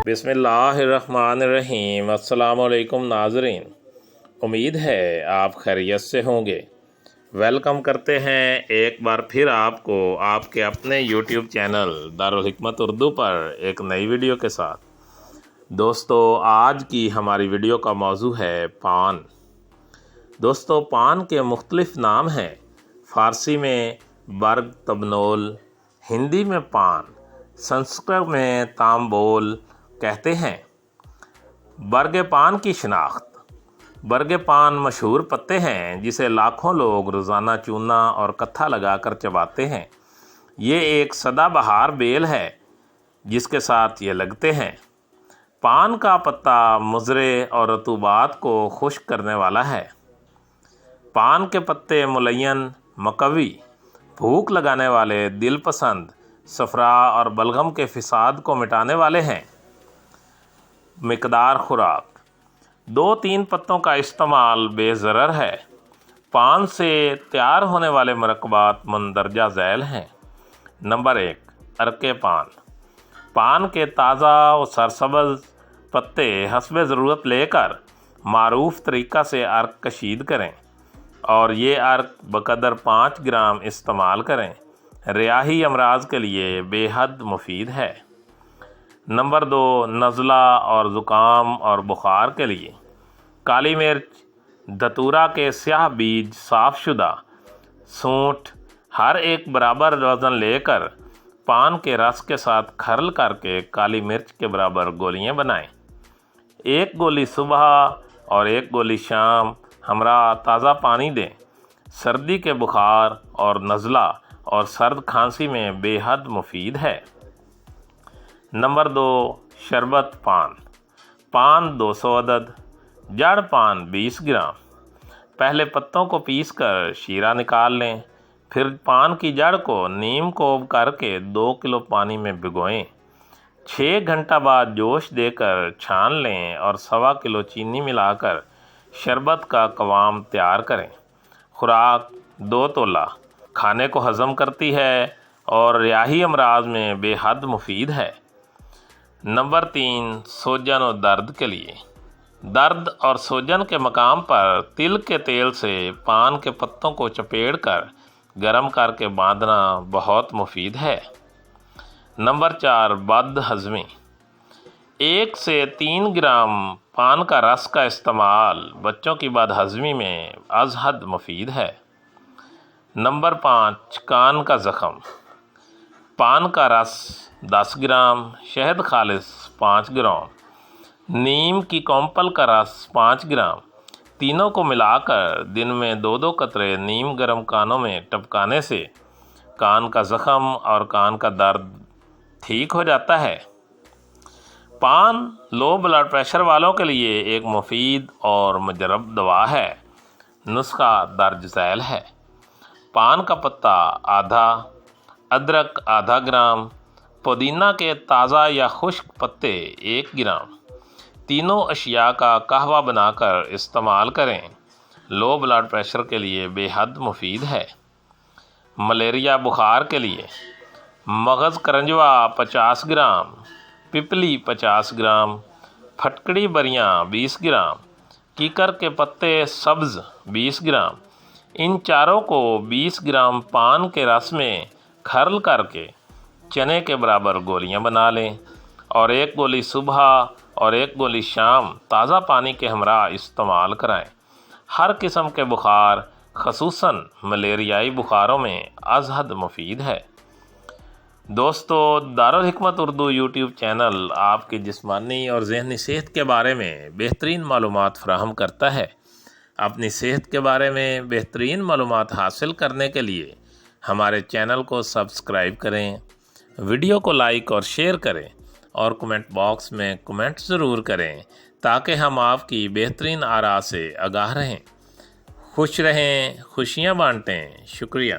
बिस्मिल्लाहिर्रहमानिर्रहीम। अस्सलाम वालेकुम नाज़रीन, उम्मीद है आप खैरियत से होंगे। वेलकम करते हैं एक बार फिर आपको आपके अपने यूट्यूब चैनल दारुल हिकमत उर्दू पर एक नई वीडियो के साथ। दोस्तों, आज की हमारी वीडियो का मौजू है पान। दोस्तों, पान के मुख्तलिफ़ नाम हैं। फ़ारसी में बर्ग तबनोल, हिंदी में पान, संस्कृत में तांबोल कहते हैं। बरगे पान की शिनाख्त। बरगे पान मशहूर पत्ते हैं जिसे लाखों लोग रोज़ाना चूना और कत्था लगाकर चबाते हैं। ये एक सदाबहार बेल है जिसके साथ ये लगते हैं। पान का पत्ता मुज़रे और रतूबात को खुश्क करने वाला है। पान के पत्ते मुलय्यन, मकवी, भूख लगाने वाले, दिल पसंद, सफरा और बलगम के फिसाद को मिटाने वाले हैं। मिकदार खुराक। 2-3 पत्तों का इस्तेमाल बेज़रर है। पान से तैयार होने वाले मरकबात मंदरजा झैल हैं। नंबर 1, अरके पान। पान के ताज़ा और सरसब्ज़ पत्ते हस्बे ज़रूरत लेकर मारूफ तरीक़ा से अर्क कशीद करें और ये अर्क बक़दर 5 ग्राम इस्तेमाल करें। रियाही अमराज के लिए बेहद मुफीद है। नंबर 2, नज़ला और ज़ुकाम और बुखार के लिए काली मिर्च, धतूरा के स्याह बीज साफ़शुदा, सूंठ हर एक बराबर वज़न लेकर पान के रस के साथ खरल करके काली मिर्च के बराबर गोलियां बनाएं। 1 गोली सुबह और 1 गोली शाम हमरा ताज़ा पानी दें। सर्दी के बुखार और नज़ला और सर्द खांसी में बेहद मुफीद है। नंबर 2, शरबत पान। पान 200 अदद, जड़ पान 20 ग्राम। पहले पत्तों को पीसकर शीरा निकाल लें, फिर पान की जड़ को नीम कोब करके 2 किलो पानी में भिगोएं। 6 घंटा बाद जोश देकर छान लें और 1.25 किलो चीनी मिलाकर शरबत का क़वाम तैयार करें। खुराक 2 तोला, खाने को हज़म करती है और रियाही अमराज में बेहद मुफीद है। नंबर 3, सूजन और दर्द के लिए। दर्द और सूजन के मकाम पर तिल के तेल से पान के पत्तों को चपेड़कर गर्म करके बांधना बहुत मुफीद है। नंबर 4, बद हज़मी। 1 से 3 ग्राम पान का रस का इस्तेमाल बच्चों की बदहज़मी में अज़हद मुफीद है। नंबर 5, कान का ज़ख़म। पान का रस 10 ग्राम, शहद खालिस 5 ग्राम, नीम की कोंपल का रस 5 ग्राम, तीनों को मिलाकर दिन में 2-2 कतरे नीम गर्म कानों में टपकाने से कान का ज़ख़म और कान का दर्द ठीक हो जाता है। पान लो ब्लड प्रेशर वालों के लिए एक मुफीद और मुजरब दवा है। नुस्खा दर्ज झैल है। पान का पत्ता आधा, अदरक आधा ग्राम, पुदीना के ताज़ा या खुश्क पत्ते 1 ग्राम। तीनों अशिया का कहवा बनाकर इस्तेमाल करें। लो ब्लड प्रेशर के लिए बेहद मुफीद है। मलेरिया बुखार के लिए मगज़ करंजवा 50 ग्राम, पिपली 50 ग्राम, फटकड़ी बरियाँ 20 ग्राम, कीकर के पत्ते सब्ज़ 20 ग्राम। इन चारों को 20 ग्राम पान के रस में खरल करके चने के बराबर गोलियां बना लें और 1 गोली सुबह और 1 गोली शाम ताज़ा पानी के हमरा इस्तेमाल कराएं। हर किस्म के बुखार, ख़ुसूसन मलेरियाई बुखारों में अज़हद मुफीद है। दोस्तों, दारुल हिकमत उर्दू यूट्यूब चैनल आपकी जिस्मानी और ज़हनी सेहत के बारे में बेहतरीन मालूमात फ़राहम करता है। अपनी सेहत के बारे में बेहतरीन मालूमात हासिल करने के लिए हमारे चैनल को सब्सक्राइब करें, वीडियो को लाइक और शेयर करें और कमेंट बॉक्स में कमेंट ज़रूर करें ताकि हम आपकी बेहतरीन आरा से आगाह रहें। खुश रहें, खुशियाँ बांटें। शुक्रिया।